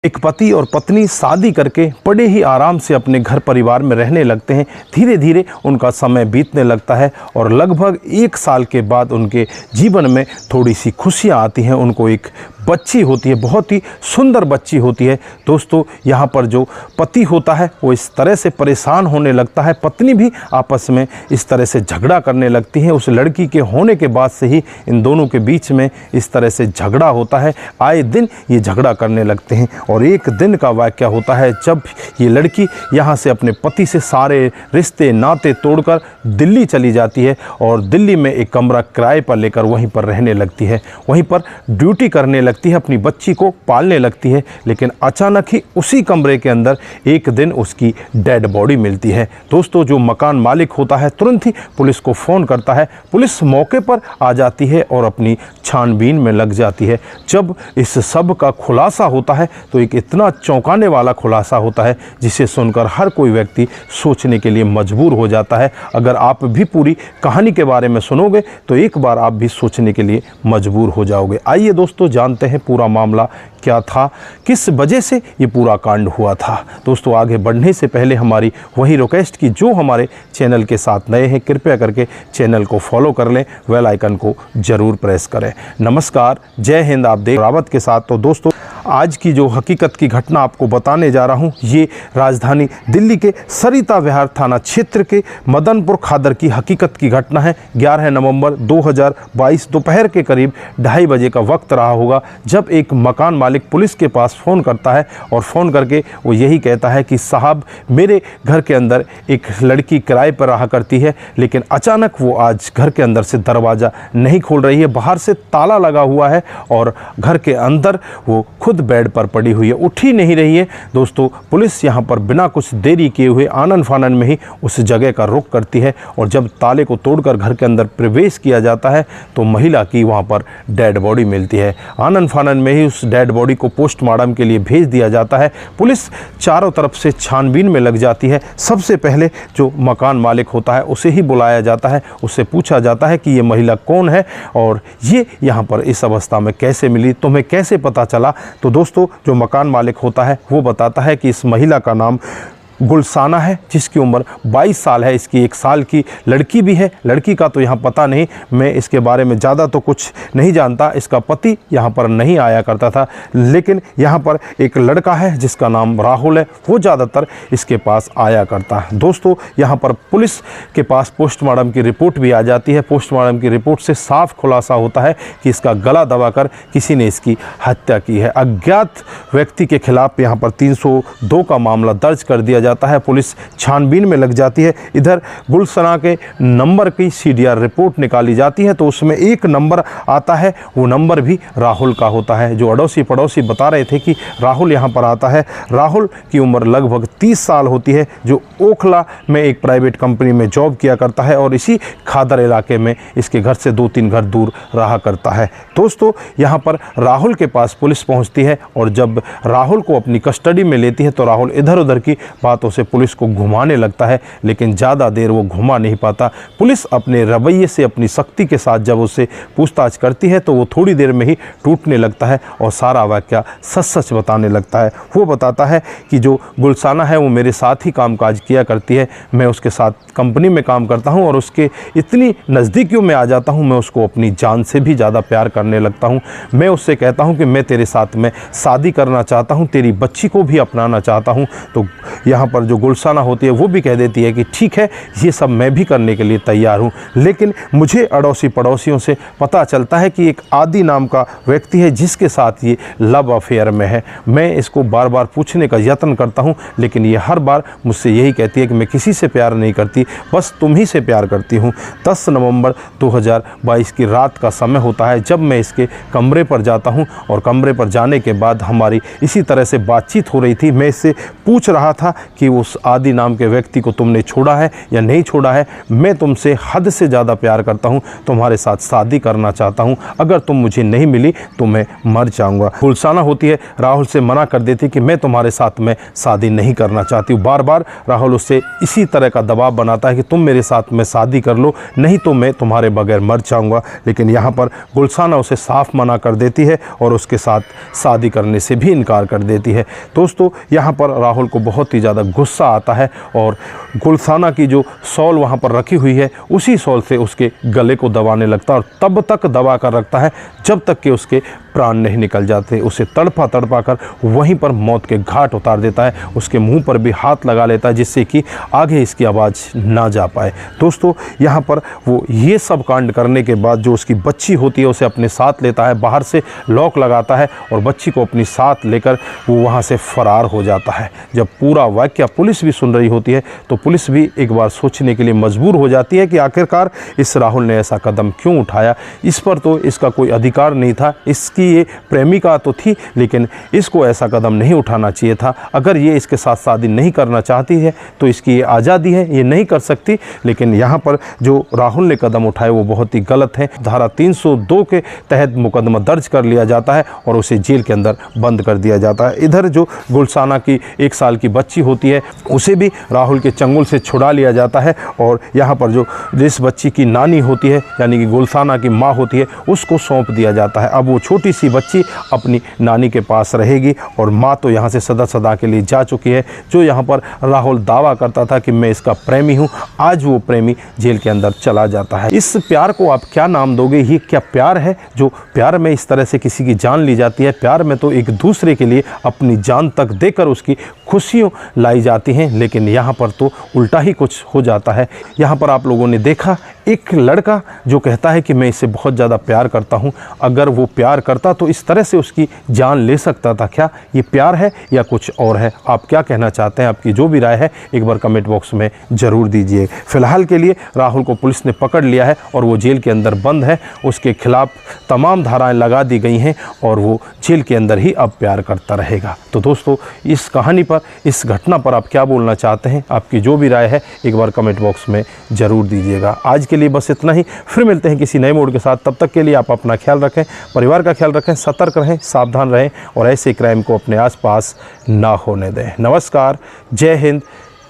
एक पति और पत्नी शादी करके बड़े ही आराम से अपने घर परिवार में रहने लगते हैं। धीरे धीरे उनका समय बीतने लगता है और लगभग 1 साल के बाद उनके जीवन में थोड़ी सी खुशियां आती हैं। उनको एक बच्ची होती है, बहुत ही सुंदर बच्ची होती है। दोस्तों, यहाँ पर जो पति होता है वो इस तरह से परेशान होने लगता है, पत्नी भी आपस में इस तरह से झगड़ा करने लगती है। उस लड़की के होने के बाद से ही इन दोनों के बीच में इस तरह से झगड़ा होता है। आए दिन ये झगड़ा करने लगते हैं और एक दिन का वाक़या होता है जब ये लड़की यहाँ से अपने पति से सारे रिश्ते नाते तोड़कर दिल्ली चली जाती है और दिल्ली में एक कमरा किराए पर लेकर वहीं पर रहने लगती है, वहीं पर ड्यूटी करने लगती है, अपनी बच्ची को पालने लगती है। लेकिन अचानक ही उसी कमरे के अंदर एक दिन उसकी डेड बॉडी मिलती है। दोस्तों, जो मकान मालिक होता है तुरंत ही पुलिस को फ़ोन करता है। पुलिस मौके पर आ जाती है और अपनी छानबीन में लग जाती है। जब इस सब का खुलासा होता है तो एक इतना चौंकाने वाला खुलासा होता है जिसे सुनकर हर कोई व्यक्ति सोचने के लिए मजबूर हो जाता है। अगर आप भी पूरी कहानी के बारे में सुनोगे तो एक बार आप भी सोचने के लिए मजबूर हो जाओगे। आइए दोस्तों, जानते हैं पूरा मामला क्या था, किस वजह से ये पूरा कांड हुआ था। दोस्तों, आगे बढ़ने से पहले हमारी वही रिक्वेस्ट कि जो हमारे चैनल के साथ नए हैं कृपया करके चैनल को फॉलो कर लें, बेल आइकन को ज़रूर प्रेस करें। नमस्कार, जय हिंद। आप देख रावत के साथ। तो दोस्तों, आज की जो हकीकत की घटना आपको बताने जा रहा हूँ ये राजधानी दिल्ली के सरिता विहार थाना क्षेत्र के मदनपुर खादर की हकीकत की घटना है। 11 नवंबर 2022 दोपहर के करीब 2:30 बजे का वक्त रहा होगा जब एक मकान मालिक पुलिस के पास फ़ोन करता है और फ़ोन करके वो यही कहता है कि साहब, मेरे घर के अंदर एक लड़की किराए पर रहा करती है, लेकिन अचानक वो आज घर के अंदर से दरवाज़ा नहीं खोल रही है, बाहर से ताला लगा हुआ है और घर के अंदर वो खुद बेड पर पड़ी हुई है, उठ ही नहीं रही है। दोस्तों, पुलिस यहाँ पर बिना कुछ देरी किए हुए आनन फानन में ही उस जगह का रुख करती है और जब ताले को तोड़कर घर के अंदर प्रवेश किया जाता है तो महिला की वहाँ पर डेड बॉडी मिलती है। आनन फानन में ही उस डेड बॉडी को पोस्टमार्टम के लिए भेज दिया जाता है। पुलिस चारों तरफ से छानबीन में लग जाती है। सबसे पहले जो मकान मालिक होता है उसे ही बुलाया जाता है, उससे पूछा जाता है कि ये महिला कौन है और ये यहाँ पर इस अवस्था में कैसे मिली, तुम्हें कैसे पता चला। तो दोस्तों, जो मकान मालिक होता है वो बताता है कि इस महिला का नाम गुलसाना है, जिसकी उम्र 22 साल है। इसकी 1 साल की लड़की भी है। लड़की का तो यहाँ पता नहीं, मैं इसके बारे में ज़्यादा तो कुछ नहीं जानता। इसका पति यहाँ पर नहीं आया करता था, लेकिन यहाँ पर एक लड़का है जिसका नाम राहुल है, वो ज़्यादातर इसके पास आया करता है। दोस्तों, यहाँ पर पुलिस के पास पोस्टमार्टम की रिपोर्ट भी आ जाती है। पोस्टमार्टम की रिपोर्ट से साफ खुलासा होता है कि इसका गला दबाकर किसी ने इसकी हत्या की है। अज्ञात व्यक्ति के खिलाफ यहाँ पर 302 का मामला दर्ज कर दिया जाता है। पुलिस छानबीन में लग जाती है। इधर गुलसना के नंबर की सीडीआर रिपोर्ट निकाली जाती है तो उसमें एक नंबर आता है, वो नंबर भी राहुल का होता है। जो अड़ोसी पड़ोसी बता रहे थे कि राहुल यहाँ पर आता है। राहुल की उम्र लगभग 30 साल होती है, जो ओखला में एक प्राइवेट कंपनी में जॉब किया करता है और इसी खादर इलाके में इसके घर से 2-3 घर दूर रहा करता है। दोस्तों, यहाँ पर राहुल के पास पुलिस पहुँचती है और जब राहुल को अपनी कस्टडी में लेती है तो राहुल इधर उधर की बातों से पुलिस को घुमाने लगता है, लेकिन ज़्यादा देर वो घुमा नहीं पाता। पुलिस अपने रवैये से, अपनी सख्ती के साथ जब उससे पूछताछ करती है तो वो थोड़ी देर में ही टूटने लगता है और सारा वाक़या सच सच बताने लगता है। वो बताता है कि जो गुलसाना है वो मेरे साथ ही कामकाज किया करती है, मैं उसके साथ कंपनी में काम करता हूँ और उसके इतनी नज़दीकियों में आ जाता हूँ, मैं उसको अपनी जान से भी ज़्यादा प्यार करने लगता हूँ। मैं उससे कहता हूँ कि मैं तेरे साथ में शादी करना चाहता हूँ, तेरी बच्ची को भी अपनाना चाहता हूँ। तो यहाँ पर जो गुलसाना होती है वो भी कह देती है कि ठीक है, ये सब मैं भी करने के लिए तैयार हूँ, लेकिन मुझे अड़ोसी पड़ोसियों से पता चलता है कि एक आदि नाम का व्यक्ति है जिसके साथ ये लव अफेयर में है। मैं इसको बार बार पूछने का यत्न करता हूँ, लेकिन ये हर बार मुझसे यही कहती है कि मैं किसी से प्यार नहीं करती, बस तुम ही से प्यार करती हूँ। 10 नवंबर 2022 की रात का समय होता है जब मैं इसके कमरे पर जाता हूँ और कमरे पर जाने के बाद हमारी इसी तरह से बातचीत हो रही थी। मैं इससे पूछ रहा था कि उस आदि नाम के व्यक्ति को तुमने छोड़ा है या नहीं छोड़ा है। मैं तुमसे हद से ज़्यादा प्यार करता हूँ, तुम्हारे साथ शादी करना चाहता हूँ। अगर तुम मुझे नहीं मिली तो मैं मर जाऊँगा। गुलशाना होती है राहुल से मना कर देती कि मैं तुम्हारे साथ में शादी नहीं करना चाहती हूँ। बार बार राहुल उससे इसी तरह का दबाव बनाता है कि तुम मेरे साथ में शादी कर लो, नहीं तो मैं तुम्हारे बगैर मर जाऊँगा। लेकिन यहाँ पर गुलशाना उसे साफ मना कर देती है और उसके साथ शादी करने से भी इनकार कर देती है। दोस्तों यहाँ पर राहुल को बहुत ही ज़्यादा गुस्सा आता है और गुलशाना की जो शॉल वहाँ पर रखी हुई है उसी शॉल से उसके गले को दबाने लगता है और तब तक दबा कर रखता है जब तक कि उसके प्राण नहीं निकल जाते। उसे तड़पा तड़पा कर वहीं पर मौत के घाट उतार देता है। उसके मुंह पर भी हाथ लगा लेता है जिससे कि आगे इसकी आवाज़ ना जा पाए। दोस्तों यहाँ पर वो ये सब कांड करने के बाद जो उसकी बच्ची होती है उसे अपने साथ लेता है, बाहर से लॉक लगाता है और बच्ची को अपनी साथ लेकर वो वहाँ से फरार हो जाता है। जब पूरा वाक़या पुलिस भी सुन रही होती है तो पुलिस भी एक बार सोचने के लिए मजबूर हो जाती है कि आखिरकार इस राहुल ने ऐसा कदम क्यों उठाया। इस पर तो इसका कोई अधिकार नहीं था, इसकी ये प्रेमिका तो थी, लेकिन इसको ऐसा कदम नहीं उठाना चाहिए था। अगर ये इसके साथ शादी नहीं करना चाहती है तो इसकी ये आज़ादी है, ये नहीं कर सकती। लेकिन यहाँ पर जो राहुल ने कदम उठाए वो बहुत ही गलत है। धारा 302 के तहत मुकदमा दर्ज कर लिया जाता है और उसे जेल के अंदर बंद कर दिया जाता है। इधर जो गुलशाना की 1 साल की बच्ची होती है उसे भी राहुल के चंगुल से छुड़ा लिया जाता है और यहाँ पर जो जिस बच्ची की नानी होती है यानी कि गुलशाना की माँ होती है उसको सौंप दिया जाता है। अब वो छोटी सी बच्ची अपनी नानी के पास रहेगी और माँ तो यहाँ से सदा सदा के लिए जा चुकी है। जो यहाँ पर राहुल दावा करता था कि मैं इसका प्रेमी हूँ, आज वो प्रेमी जेल के अंदर चला जाता है। इस प्यार को आप क्या नाम दोगे? ये क्या प्यार है जो प्यार में इस तरह से किसी की जान ली जाती है? प्यार में तो एक दूसरे के लिए अपनी जान तक देकर उसकी खुशियों लाई जाती हैं, लेकिन यहाँ पर तो उल्टा ही कुछ हो जाता है। यहाँ पर आप लोगों ने देखा एक लड़का जो कहता है कि मैं इससे बहुत ज़्यादा प्यार करता हूँ, अगर वो प्यार करता तो इस तरह से उसकी जान ले सकता था क्या? ये प्यार है या कुछ और है? आप क्या कहना चाहते हैं? आपकी जो भी राय है एक बार कमेंट बॉक्स में ज़रूर दीजिए। फिलहाल के लिए राहुल को पुलिस ने पकड़ लिया है और वो जेल के अंदर बंद है। उसके खिलाफ तमाम धाराएं लगा दी गई हैं और वो जेल के अंदर ही अब प्यार करता रहेगा। तो दोस्तों इस कहानी पर, इस घटना पर आप क्या बोलना चाहते हैं? आपकी जो भी राय है एक बार कमेंट बॉक्स में ज़रूर दीजिएगा। आज के लिए बस इतना ही, फिर मिलते हैं किसी नए मोड के साथ। तब तक के लिए आप अपना ख्याल रखें, परिवार का ख्याल रखें, सतर्क रहें, सावधान रहें और ऐसे क्राइम को अपने आसपास ना होने दें। नमस्कार, जय हिंद,